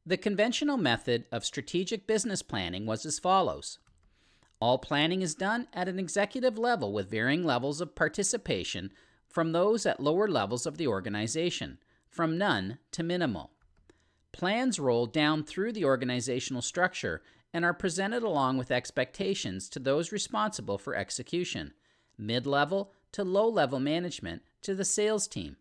The conventional method of strategic business planning was as follows. All planning is done at an executive level with varying levels of participation from those at lower levels of the organization, from none to minimal. Plans roll down through the organizational structure and are presented along with expectations to those responsible for execution, mid-level to low-level management to the sales team.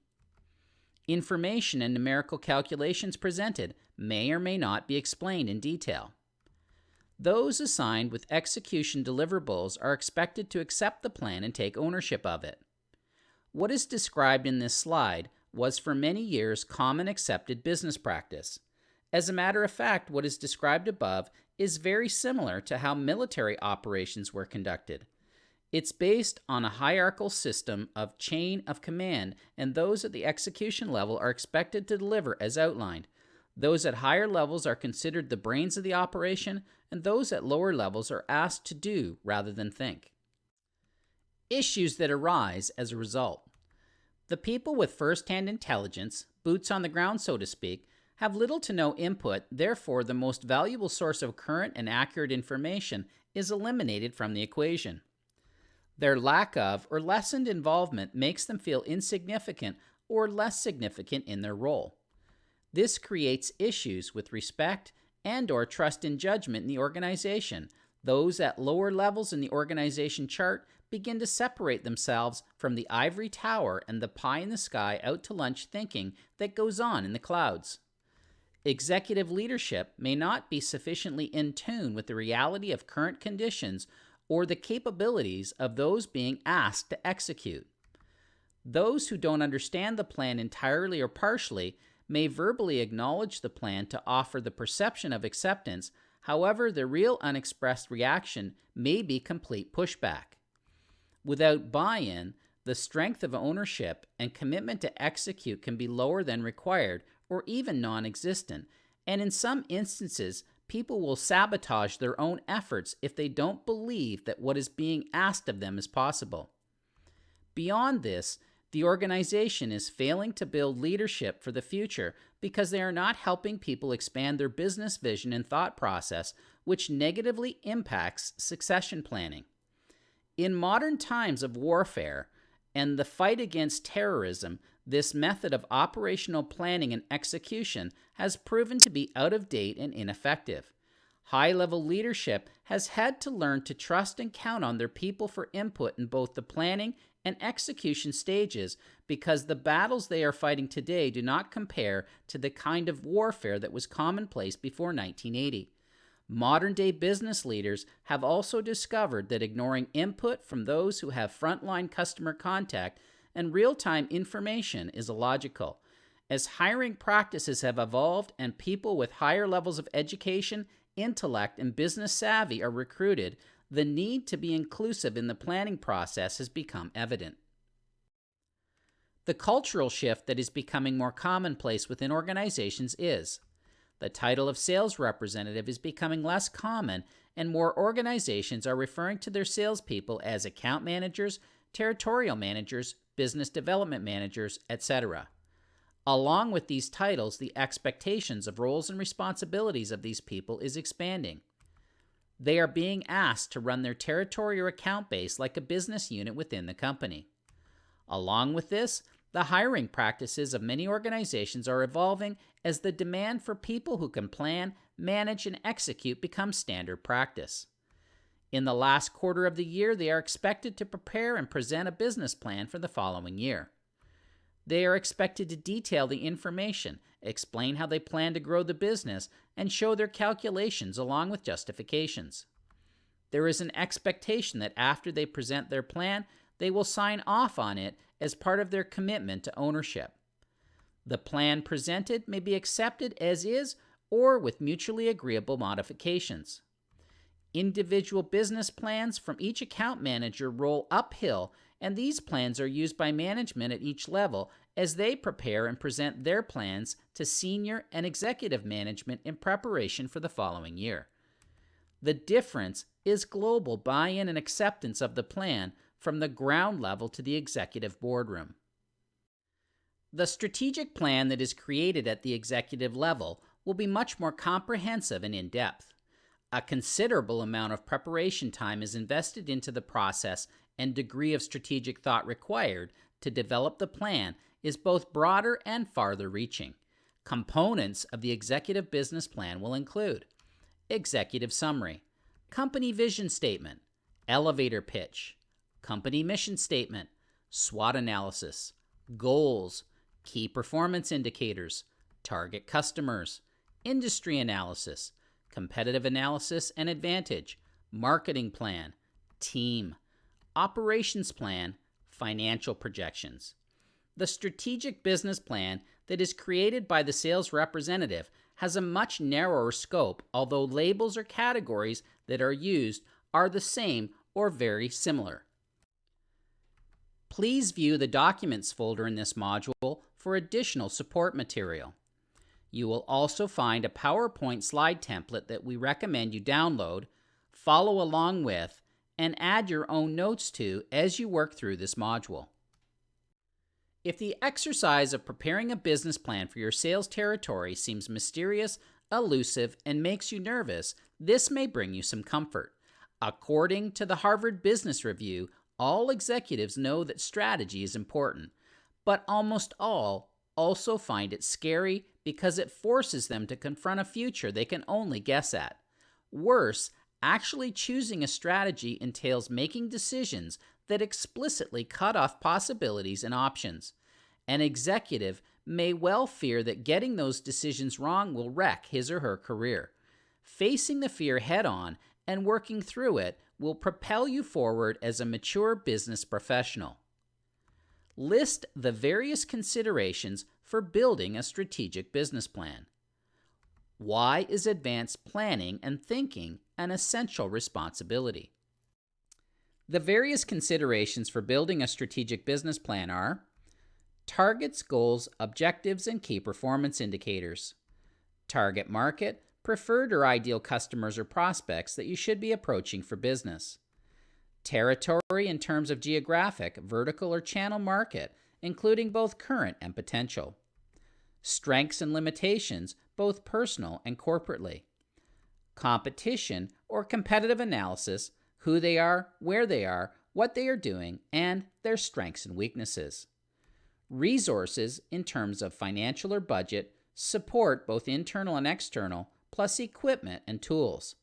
Information and numerical calculations presented may or may not be explained in detail. Those assigned with execution deliverables are expected to accept the plan and take ownership of it. What is described in this slide was for many years common accepted business practice. As a matter of fact, what is described above is very similar to how military operations were conducted. It's based on a hierarchical system of chain of command, and those at the execution level are expected to deliver as outlined. Those at higher levels are considered the brains of the operation, and those at lower levels are asked to do rather than think. Issues that arise as a result. The people with first-hand intelligence, boots on the ground so to speak, have little to no input, therefore the most valuable source of current and accurate information is eliminated from the equation. Their lack of or lessened involvement makes them feel insignificant or less significant in their role. This creates issues with respect and/or trust in judgment in the organization. Those at lower levels in the organization chart begin to separate themselves from the ivory tower and the pie in the sky out to lunch thinking that goes on in the clouds. Executive leadership may not be sufficiently in tune with the reality of current conditions or the capabilities of those being asked to execute. Those who don't understand the plan entirely or partially may verbally acknowledge the plan to offer the perception of acceptance. However, the real unexpressed reaction may be complete pushback. Without buy-in, the strength of ownership and commitment to execute can be lower than required or even non-existent, and in some instances, people will sabotage their own efforts if they don't believe that what is being asked of them is possible. Beyond this, the organization is failing to build leadership for the future because they are not helping people expand their business vision and thought process, which negatively impacts succession planning. In modern times of warfare and the fight against terrorism, this method of operational planning and execution has proven to be out of date and ineffective. High-level leadership has had to learn to trust and count on their people for input in both the planning and execution stages because the battles they are fighting today do not compare to the kind of warfare that was commonplace before 1980. Modern-day business leaders have also discovered that ignoring input from those who have frontline customer contact and real-time information is illogical. As hiring practices have evolved and people with higher levels of education, intellect, and business savvy are recruited, the need to be inclusive in the planning process has become evident. The cultural shift that is becoming more commonplace within organizations is the title of sales representative is becoming less common, and more organizations are referring to their salespeople as account managers, territorial managers, business development managers, etc. Along with these titles, the expectations of roles and responsibilities of these people is expanding. They are being asked to run their territory or account base like a business unit within the company. Along with this, the hiring practices of many organizations are evolving as the demand for people who can plan, manage, and execute becomes standard practice. In the last quarter of the year, they are expected to prepare and present a business plan for the following year. They are expected to detail the information, explain how they plan to grow the business, and show their calculations along with justifications. There is an expectation that after they present their plan, they will sign off on it as part of their commitment to ownership. The plan presented may be accepted as is or with mutually agreeable modifications. Individual business plans from each account manager roll uphill, and these plans are used by management at each level as they prepare and present their plans to senior and executive management in preparation for the following year. The difference is global buy-in and acceptance of the plan from the ground level to the executive boardroom. The strategic plan that is created at the executive level, will be much more comprehensive and in-depth. A considerable amount of preparation time is invested into the process, and degree of strategic thought required to develop the plan is both broader and farther reaching. Components of the executive business plan will include executive summary, company vision statement, elevator pitch, company mission statement, SWOT analysis, goals, key performance indicators, target customers, industry analysis, competitive analysis and advantage, marketing plan, team, operations plan, financial projections. The strategic business plan that is created by the sales representative has a much narrower scope, although labels or categories that are used are the same or very similar. Please view the Documents folder in this module for additional support material. You will also find a PowerPoint slide template that we recommend you download, follow along with, and add your own notes to as you work through this module. If the exercise of preparing a business plan for your sales territory seems mysterious, elusive, and makes you nervous, this may bring you some comfort. According to the Harvard Business Review, all executives know that strategy is important, but almost all also find it scary because it forces them to confront a future they can only guess at. Worse, actually choosing a strategy entails making decisions that explicitly cut off possibilities and options. An executive may well fear that getting those decisions wrong will wreck his or her career. Facing the fear head-on and working through it will propel you forward as a mature business professional. List the various considerations for building a strategic business plan. Why is advanced planning and thinking an essential responsibility? The various considerations for building a strategic business plan are targets, goals, objectives, and key performance indicators. Target market, preferred or ideal customers or prospects that you should be approaching for business. Territory in terms of geographic, vertical, or channel market, including both current and potential. Strengths and limitations, both personal and corporately. Competition or competitive analysis, who they are, where they are, what they are doing, and their strengths and weaknesses. Resources in terms of financial or budget, support both internal and external, plus equipment and tools.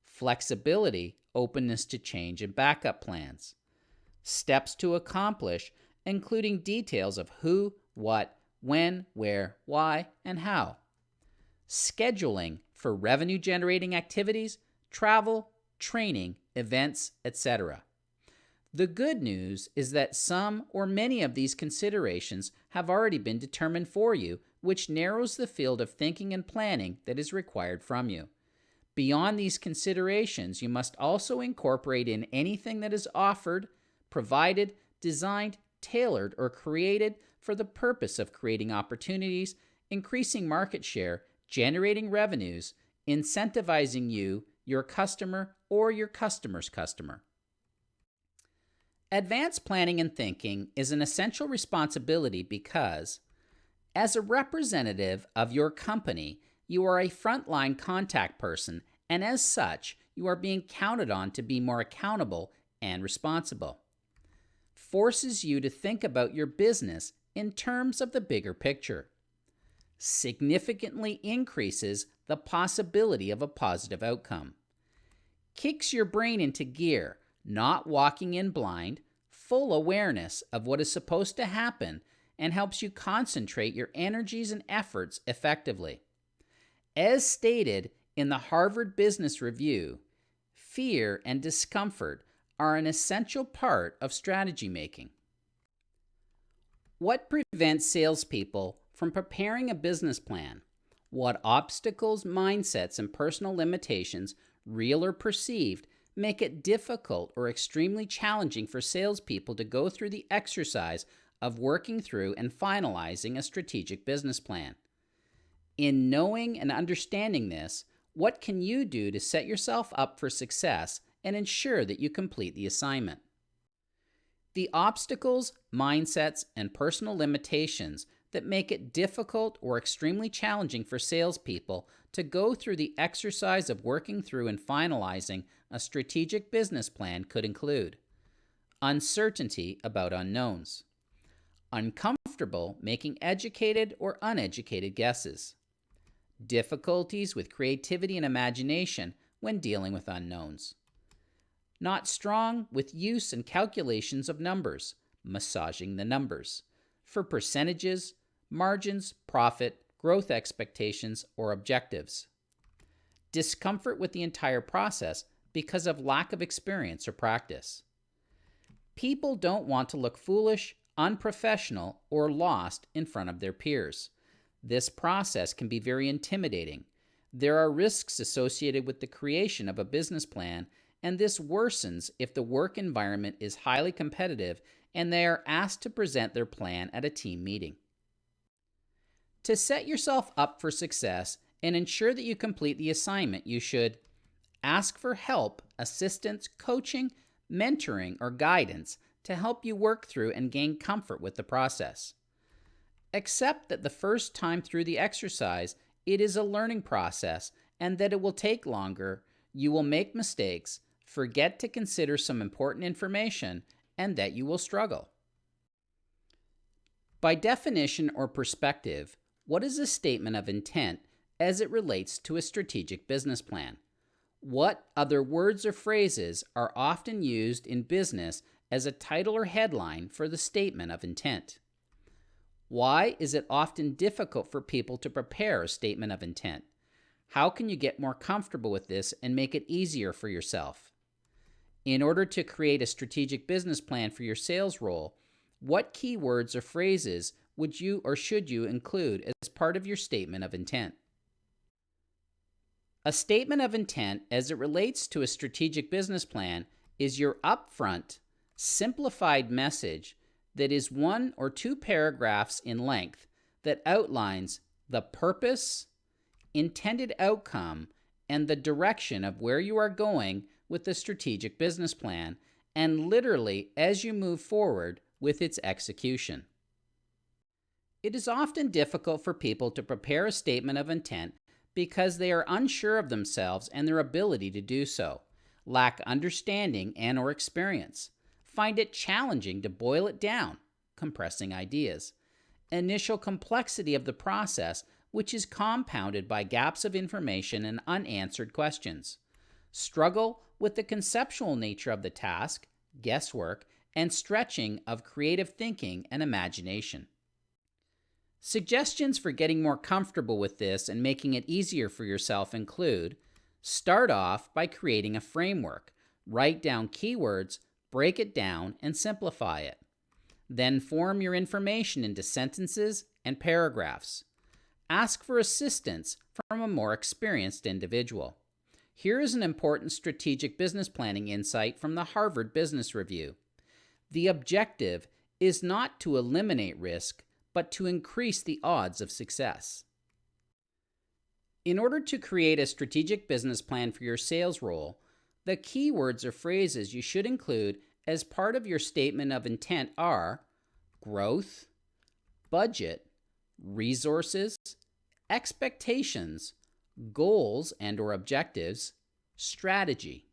Flexibility, openness to change and backup plans. Steps to accomplish, including details of who, what, when, where, why, and how. Scheduling for revenue-generating activities, travel, training, events, etc. The good news is that some or many of these considerations have already been determined for you, which narrows the field of thinking and planning that is required from you. Beyond these considerations, you must also incorporate in anything that is offered, provided, designed, tailored, or created for the purpose of creating opportunities, increasing market share, generating revenues, incentivizing you, your customer, or your customer's customer. Advanced planning and thinking is an essential responsibility because, as a representative of your company, you are a frontline contact person, and as such, you are being counted on to be more accountable and responsible. Forces you to think about your business in terms of the bigger picture. Significantly increases the possibility of a positive outcome. Kicks your brain into gear, not walking in blind, full awareness of what is supposed to happen, and helps you concentrate your energies and efforts effectively. As stated in the Harvard Business Review, fear and discomfort are an essential part of strategy making. What prevents salespeople from preparing a business plan? What obstacles, mindsets, and personal limitations, real or perceived, make it difficult or extremely challenging for salespeople to go through the exercise of working through and finalizing a strategic business plan? In knowing and understanding this, what can you do to set yourself up for success and ensure that you complete the assignment? The obstacles, mindsets, and personal limitations that make it difficult or extremely challenging for salespeople to go through the exercise of working through and finalizing a strategic business plan could include uncertainty about unknowns, uncomfortable making educated or uneducated guesses, difficulties with creativity and imagination when dealing with unknowns, not strong with use and calculations of numbers, massaging the numbers, for percentages, margins, profit, growth expectations, or objectives, discomfort with the entire process because of lack of experience or practice. People don't want to look foolish, unprofessional, or lost in front of their peers. This process can be very intimidating. There are risks associated with the creation of a business plan, and this worsens if the work environment is highly competitive and they are asked to present their plan at a team meeting. To set yourself up for success and ensure that you complete the assignment, you should ask for help, assistance, coaching, mentoring, or guidance to help you work through and gain comfort with the process. Accept that the first time through the exercise, it is a learning process and that it will take longer. You will make mistakes, forget to consider some important information, and that you will struggle. By definition or perspective, what is a statement of intent as it relates to a strategic business plan? What other words or phrases are often used in business as a title or headline for the statement of intent? Why is it often difficult for people to prepare a statement of intent? How can you get more comfortable with this and make it easier for yourself? In order to create a strategic business plan for your sales role, what keywords or phrases would you or should you include as part of your statement of intent? A statement of intent as it relates to a strategic business plan is your upfront, simplified message that is 1 or 2 paragraphs in length that outlines the purpose, intended outcome, and the direction of where you are going with the strategic business plan, and literally as you move forward with its execution. It is often difficult for people to prepare a statement of intent because they are unsure of themselves and their ability to do so, lack understanding and or experience, find it challenging to boil it down, compressing ideas, initial complexity of the process, which is compounded by gaps of information and unanswered questions, struggle with the conceptual nature of the task, guesswork, and stretching of creative thinking and imagination. Suggestions for getting more comfortable with this and making it easier for yourself include: start off by creating a framework, write down keywords, break it down, and simplify it. Then form your information into sentences and paragraphs. Ask for assistance from a more experienced individual. Here is an important strategic business planning insight from the Harvard Business Review. The objective is not to eliminate risk, but to increase the odds of success. In order to create a strategic business plan for your sales role, the keywords or phrases you should include as part of your statement of intent are growth, budget, resources, expectations, goals and or objectives, strategy.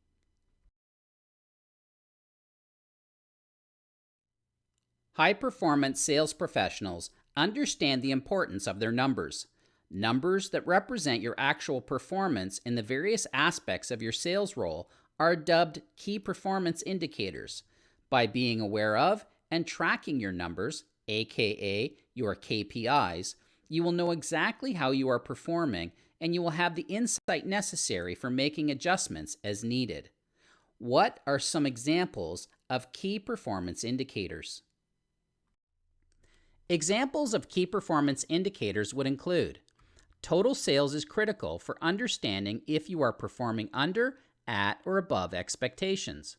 High-performance sales professionals understand the importance of their numbers. Numbers that represent your actual performance in the various aspects of your sales role are dubbed key performance indicators. By being aware of and tracking your numbers, aka your KPIs, you will know exactly how you are performing and you will have the insight necessary for making adjustments as needed. What are some examples of key performance indicators? Examples of key performance indicators would include: total sales is critical for understanding if you are performing under, at, or above expectations.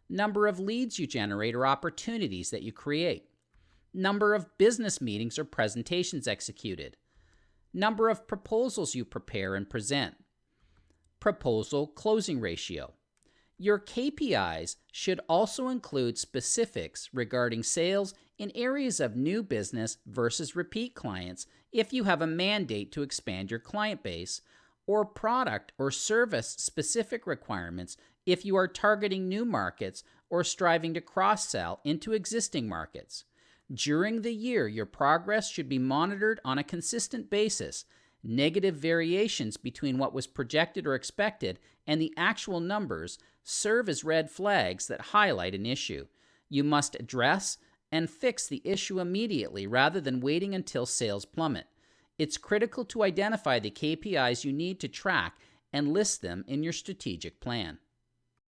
Number of leads you generate or opportunities that you create. Number of business meetings or presentations executed. Number of proposals you prepare and present. Proposal closing ratio. Your KPIs should also include specifics regarding sales in areas of new business versus repeat clients if you have a mandate to expand your client base, or product or service specific requirements if you are targeting new markets or striving to cross-sell into existing markets. During the year, your progress should be monitored on a consistent basis. Negative variations between what was projected or expected and the actual numbers serve as red flags that highlight an issue. You must address and fix the issue immediately rather than waiting until sales plummet. It's critical to identify the KPIs you need to track and list them in your strategic plan.